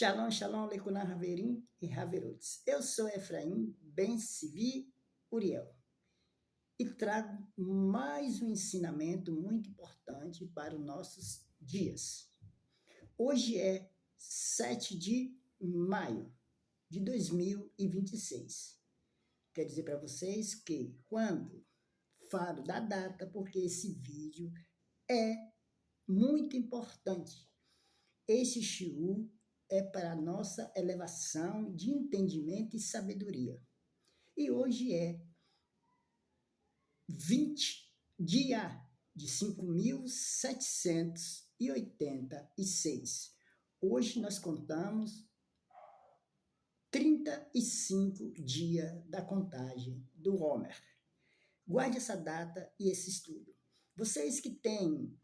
Shalom, shalom, Lekunah Haverim e Haverotes. Eu sou Efraim Ben Sivi Uriel e trago mais um ensinamento muito importante para os nossos dias. Hoje é 7 de maio de 2026. Quer dizer para vocês que quando falo da data, porque esse vídeo é muito importante. Esse shiur é para a nossa elevação de entendimento e sabedoria. E hoje é 20 dia de 5.786. Hoje nós contamos 35 dias da contagem do Homer. Guarde essa data e esse estudo. Vocês que têm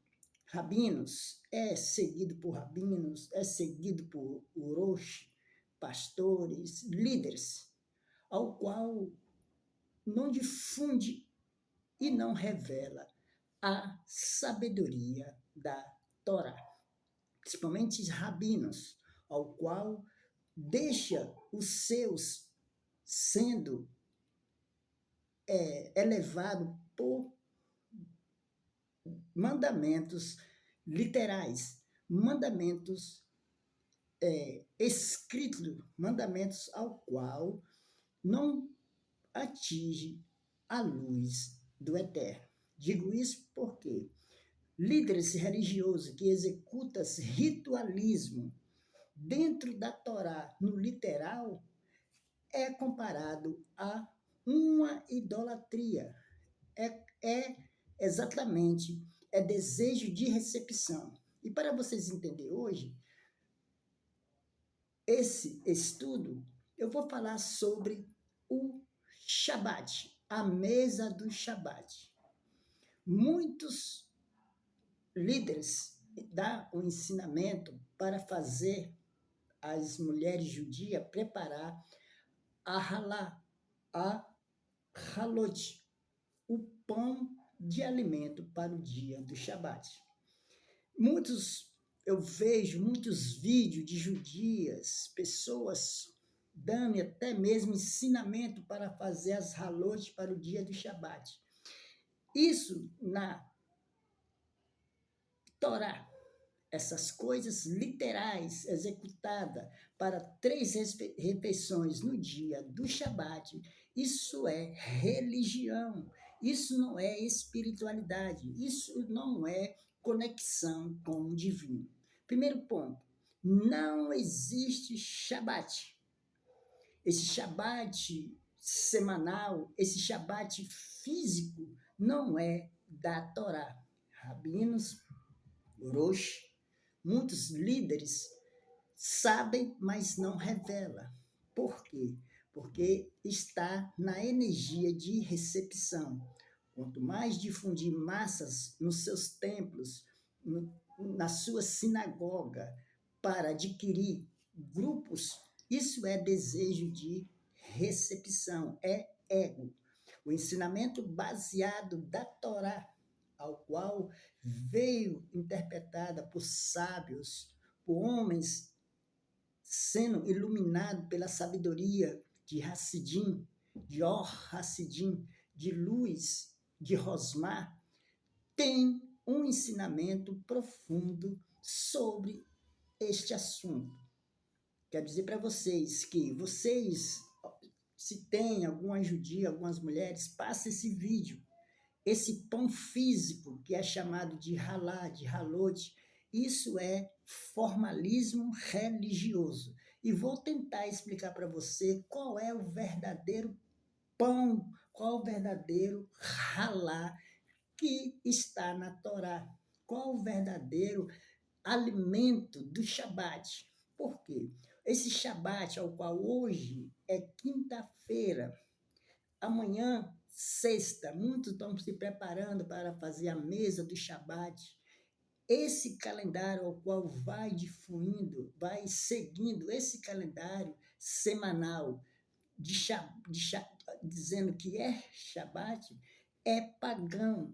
rabinos, é seguido por rabinos, é seguido por urosh, pastores, líderes, ao qual não difunde e não revela a sabedoria da Torá. Principalmente os rabinos, ao qual deixa os seus sendo elevado por mandamentos literais, mandamentos escritos, mandamentos ao qual não atinge a luz do Eterno. Digo isso porque líderes religiosos que executam ritualismo dentro da Torá, no literal, é comparado a uma idolatria. Exatamente, é desejo de recepção. E para vocês entenderem hoje, esse estudo, eu vou falar sobre o Shabat, a mesa do Shabat. Muitos líderes dão o ensinamento para fazer as mulheres judias preparar a halá, a halot, o pão de alimento para o dia do Shabat. Eu vejo muitos vídeos de judias, pessoas dando até mesmo ensinamento para fazer as halot para o dia do Shabat. Isso na Torá, essas coisas literais executadas para 3 refeições no dia do Shabat, isso é religião, isso não é espiritualidade, isso não é conexão com o divino. Primeiro ponto, não existe Shabat. Esse Shabat semanal, esse Shabat físico, não é da Torá. Rabinos, urosh, muitos líderes sabem, mas não revelam. Por quê? Porque está na energia de recepção. Quanto mais difundir massas nos seus templos, na sua sinagoga, para adquirir grupos, isso é desejo de recepção, é ego. O ensinamento baseado da Torá, ao qual veio interpretada por sábios, por homens sendo iluminados pela sabedoria de Hassidim, de Or Hassidim, de luz, de Rosmar, tem um ensinamento profundo sobre este assunto. Quero dizer para vocês que se tem alguma judia, algumas mulheres, passem esse vídeo. Esse pão físico, que é chamado de halá, de halot, isso é formalismo religioso. E vou tentar explicar para você qual é o verdadeiro pão, qual é o verdadeiro halá que está na Torá. Qual o verdadeiro alimento do Shabat. Por quê? Esse Shabat, ao qual hoje é quinta-feira, amanhã, sexta, muitos estão se preparando para fazer a mesa do Shabat. Esse calendário ao qual vai difundindo, vai seguindo esse calendário semanal, dizendo que é Shabat, é pagão.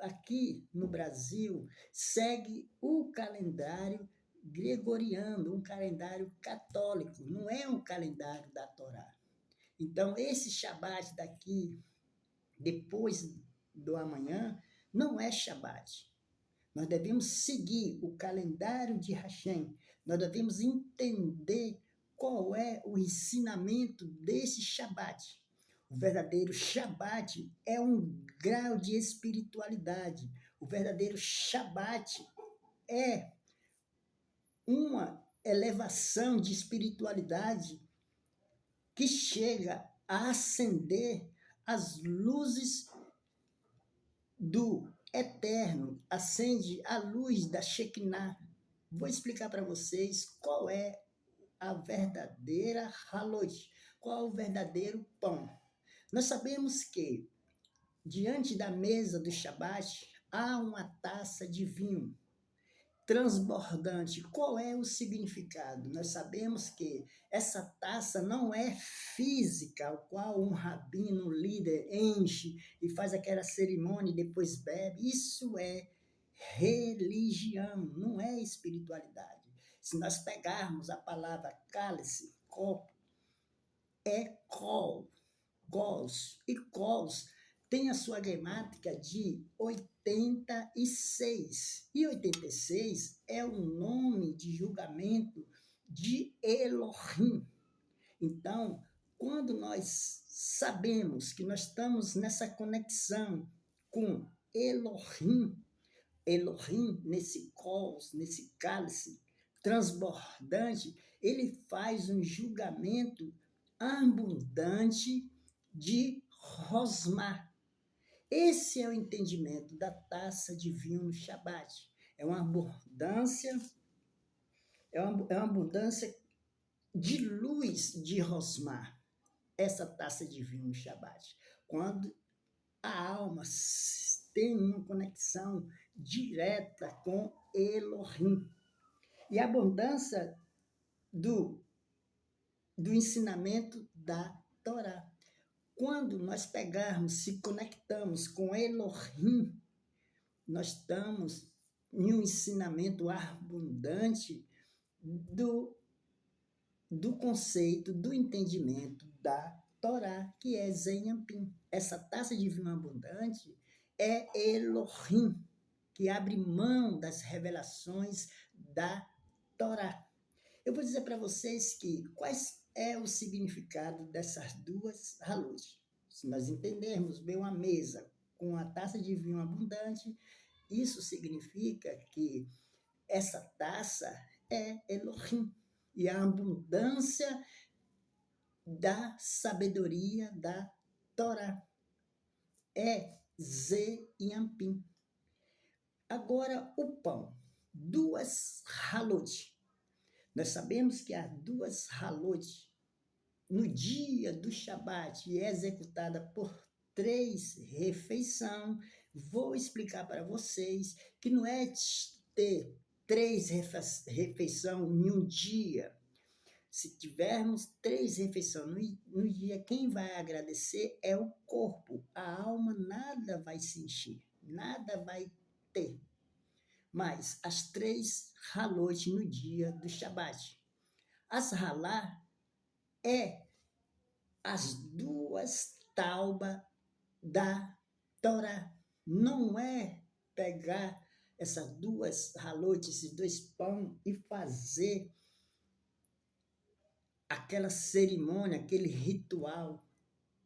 Aqui no Brasil, segue o calendário gregoriano, um calendário católico, não é um calendário da Torá. Então, esse Shabat daqui, depois do amanhã, não é Shabat. Nós devemos seguir o calendário de Hashem. Nós devemos entender qual é o ensinamento desse Shabat. O verdadeiro Shabat é um grau de espiritualidade. O verdadeiro Shabat é uma elevação de espiritualidade que chega a acender as luzes do eterno, acende a luz da Shekinah. Vou explicar para vocês qual é a verdadeira halot, qual é o verdadeiro pão. Nós sabemos que, diante da mesa do Shabat, há uma taça de vinho transbordante. Qual é o significado? Nós sabemos que essa taça não é física, ao qual um rabino, um líder, enche e faz aquela cerimônia e depois bebe. Isso é religião, não é espiritualidade. Se nós pegarmos a palavra cálice, copo, é kol, kos, e kos tem a sua gramática de 86. E 86 é o nome de julgamento de Elohim. Então, quando nós sabemos que nós estamos nessa conexão com Elohim, Elohim, nesse cos, nesse cálice transbordante, ele faz um julgamento abundante de Rosmar. Esse é o entendimento da taça de vinho no Shabat. É uma abundância, é uma abundância de luz de Rosmar, essa taça de vinho no Shabat. Quando a alma tem uma conexão direta com Elohim. E a abundância do ensinamento da Torá. Quando nós pegarmos, se conectamos com Elohim, nós estamos em um ensinamento abundante do conceito, do entendimento da Torá, que é Zenhampim. Essa taça de vinho abundante é Elohim, que abre mão das revelações da Torá. Eu vou dizer para vocês que quais é o significado dessas duas halot. Se nós entendermos bem uma mesa com a taça de vinho abundante, isso significa que essa taça é Elohim e a abundância da sabedoria da Torá é Ze e Ampim. Agora, o pão, duas halot. Nós sabemos que há duas halot no dia do Shabat e é executada por 3 refeições. Vou explicar para vocês que não é ter 3 refeições em um dia. Se tivermos 3 refeições no dia, quem vai agradecer é o corpo. A alma nada vai se encher, nada vai ter. Mas as 3 halot no dia do Shabat. As halá é as 2 taubas da Torá. Não é pegar essas 2 halot, esses 2 pão e fazer aquela cerimônia, aquele ritual.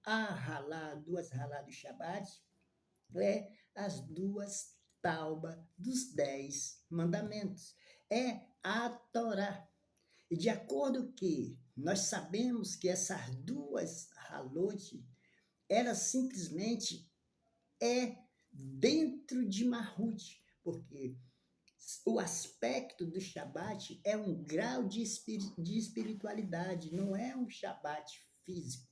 A halá, 2 halá do Shabat, é as 2 taubas dos 10 mandamentos. É a Torá. E de acordo que nós sabemos que essas 2 halot, ela simplesmente é dentro de Mahut, porque o aspecto do Shabat é um grau de espiritualidade, não é um Shabat físico.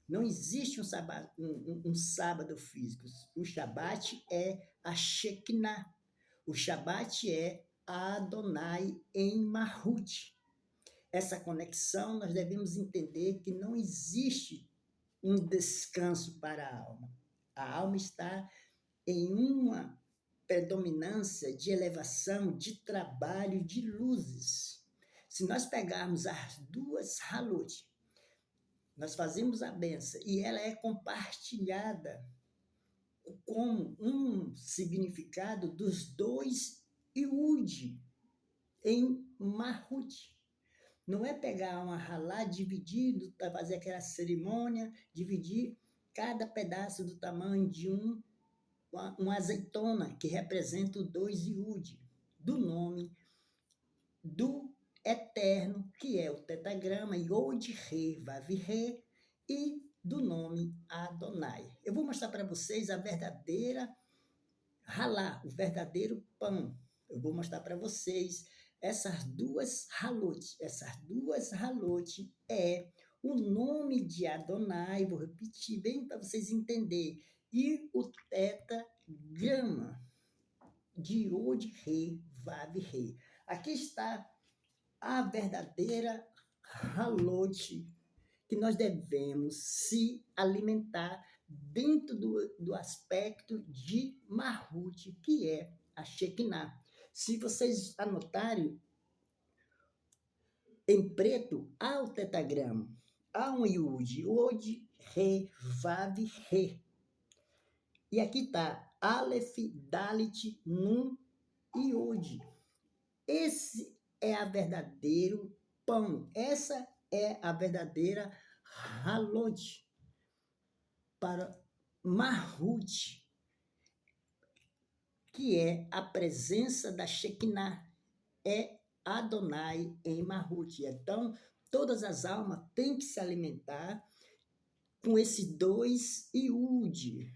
Não existe um sábado físico. O Shabat é a Shekinah. O Shabat é a Adonai em Mahut. Essa conexão, nós devemos entender que não existe um descanso para a alma. A alma está em uma predominância de elevação, de trabalho, de luzes. Se nós pegarmos as duas halot, nós fazemos a benção e ela é compartilhada com um significado dos dois Iud em Mahut. Não é pegar uma halá, dividir, fazer aquela cerimônia, dividir cada pedaço do tamanho de uma azeitona, que representa o dois Iud, do nome do Eterno, que é o tetagrama Yod-Re, Vav-Re, e do nome Adonai. Eu vou mostrar para vocês a verdadeira halá, o verdadeiro pão. Eu vou mostrar para vocês essas duas halot. Essas duas halot é o nome de Adonai, vou repetir bem para vocês entenderem, e o tetagrama de Yod-Re, Vav-Re. Aqui está a verdadeira halot que nós devemos se alimentar dentro do aspecto de Mahut, que é a Shekinah. Se vocês anotarem, em preto, há o tetagrama, há um Yud, Yod, Re, Vav, Re. E aqui está Aleph, Dalit, Nun e Yod. Esse é a verdadeiro pão. Essa é a verdadeira halot para Mahut, que é a presença da Shekinah, é Adonai em Mahut. Então, todas as almas têm que se alimentar com esses dois Iud,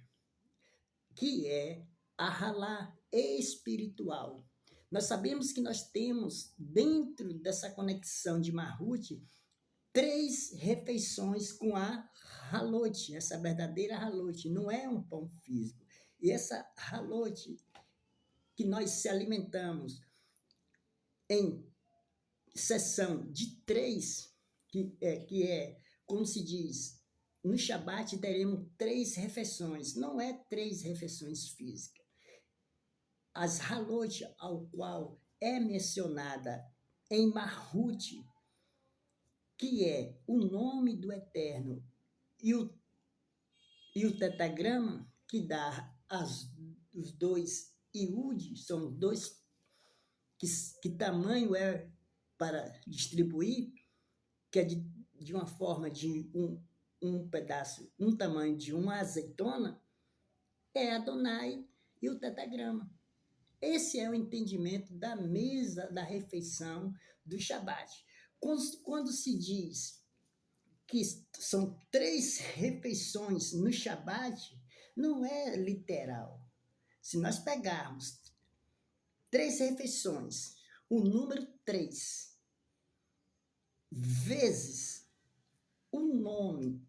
que é a halá espiritual. Nós sabemos que nós temos, dentro dessa conexão de Mahut, 3 refeições com a halot, essa verdadeira halot, não é um pão físico. E essa halot que nós se alimentamos em sessão de 3, que é, como se diz, no Shabat teremos 3 refeições, não é 3 refeições físicas. As halot, ao qual é mencionada em Mahut, que é o nome do Eterno, e o tetagrama, que dá os dois Iud, são dois, que tamanho é para distribuir, que é de uma forma de um pedaço, um tamanho de uma azeitona, é Adonai e o tetagrama. Esse é o entendimento da mesa da refeição do Shabat. Quando se diz que são 3 refeições no Shabat, não é literal. Se nós pegarmos 3 refeições, o número 3, vezes o nome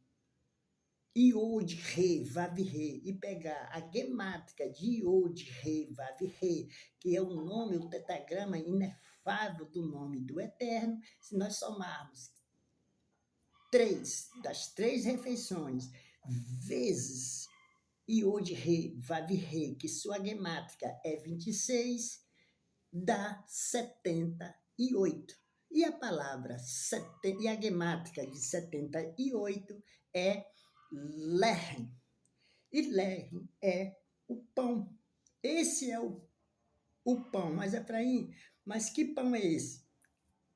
Iod, Re, Vav, Re, e pegar a gemátrica de Iod, Re, Vav, Re, que é o nome, o tetagrama inefável do nome do Eterno, se nós somarmos 3 das 3 refeições vezes Iod, Re, Vav, Re, que sua gemátrica é 26, dá 78. E a palavra, e a gemátrica de 78 é Lehem. E Lehem é o pão. Esse é o pão. Mas, Efraim, mas que pão é esse?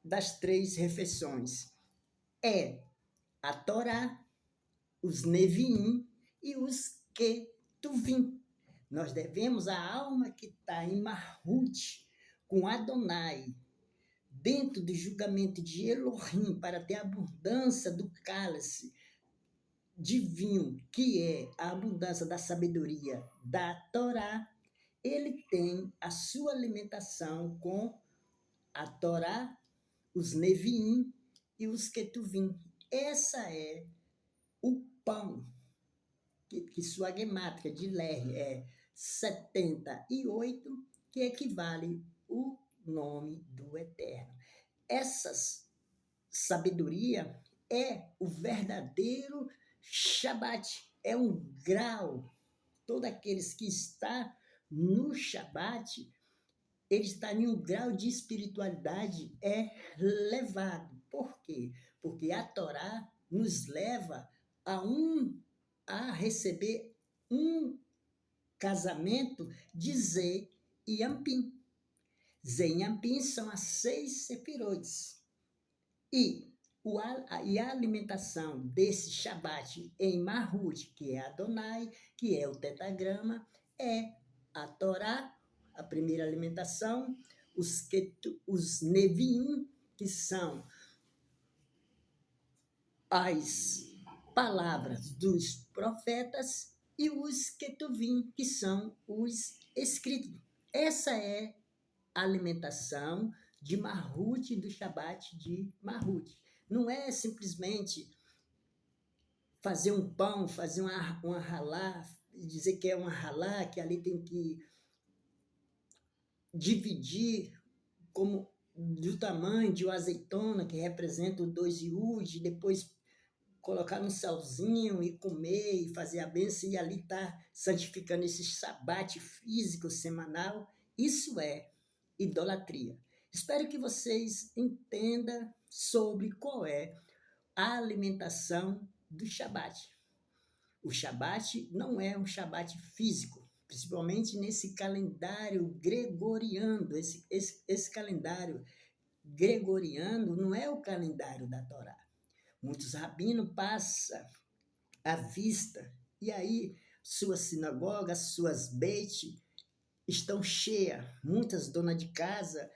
Das 3 refeições. É a Torá, os Neviim e os Ketuvim. Nós devemos a alma que está em Mahut, com Adonai, dentro do julgamento de Elohim, para ter a abundância do cálice divino, que é a abundância da sabedoria da Torá, ele tem a sua alimentação com a Torá, os Neviim e os Ketuvim. Essa é o pão, que sua gemátrica de Ler é 78, que equivale o nome do Eterno. Essa sabedoria é o verdadeiro Shabat, é um grau. Todos aqueles que estão no Shabat, ele está em um grau de espiritualidade elevado. Por quê? Porque a Torá nos leva a receber um casamento de Zé e Ampim. Zé e Ampim são as 6 sefirotes. E a alimentação desse Shabat em Mahut, que é Adonai, que é o tetagrama, é a Torá, a primeira alimentação, os Neviim, que são as palavras dos profetas, e os Ketuvim, que são os escritos. Essa é a alimentação de Mahut, do Shabat de Mahut. Não é simplesmente fazer um pão, fazer uma ralá, dizer que é uma ralá, que ali tem que dividir como do tamanho de uma azeitona, que representa o 2 iud, depois colocar no salzinho e comer e fazer a bênção, e ali está santificando esse sabate físico semanal. Isso é idolatria. Espero que vocês entendam sobre qual é a alimentação do Shabat. O Shabat não é um Shabat físico, principalmente nesse calendário gregoriano. Esse calendário gregoriano não é o calendário da Torá. Muitos rabinos passam à vista, e aí suas sinagogas, suas beit estão cheias, muitas donas de casa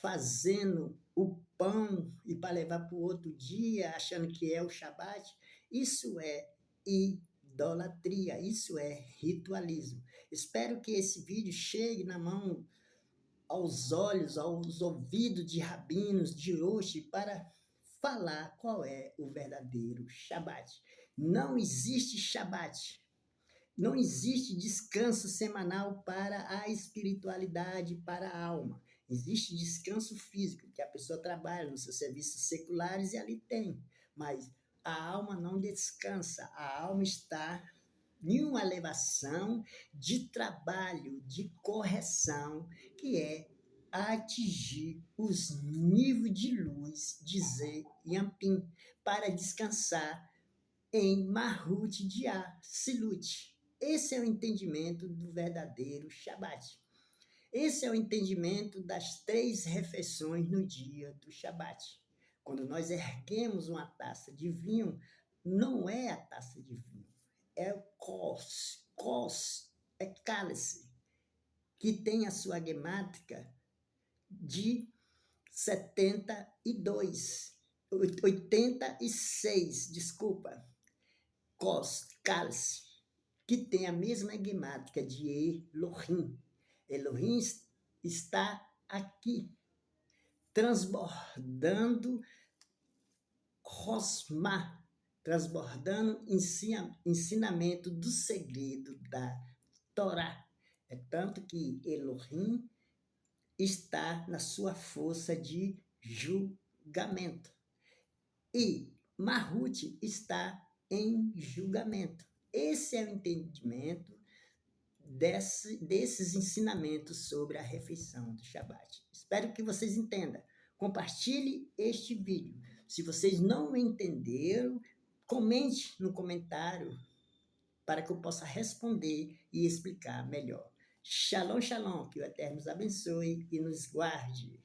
fazendo o pão e para levar para o outro dia, achando que é o Shabat. Isso é idolatria, isso é ritualismo. Espero que esse vídeo chegue na mão, aos olhos, aos ouvidos de rabinos, de Roshi, para falar qual é o verdadeiro Shabat. Não existe Shabat. Não existe descanso semanal para a espiritualidade, para a alma. Existe descanso físico, que a pessoa trabalha nos seus serviços seculares e ali tem. Mas a alma não descansa. A alma está em uma elevação de trabalho, de correção, que é atingir os níveis de luz de Zé e Ampim, para descansar em Mahut de Silut. Esse é o entendimento do verdadeiro Shabat. Esse é o entendimento das 3 refeições no dia do Shabat. Quando nós erguemos uma taça de vinho, não é a taça de vinho, é o kos, é cálice, que tem a sua gemátrica de 86, desculpa, cálice, que tem a mesma gemátrica de Elohim. Elohim está aqui, transbordando Rosmah, transbordando ensinamento do segredo da Torá. É tanto que Elohim está na sua força de julgamento. E Mahut está em julgamento. Esse é o entendimento desses ensinamentos sobre a refeição do Shabat. Espero que vocês entendam. Compartilhe este vídeo. Se vocês não entenderam, comente no comentário para que eu possa responder e explicar melhor. Shalom, shalom, que o Eterno nos abençoe e nos guarde.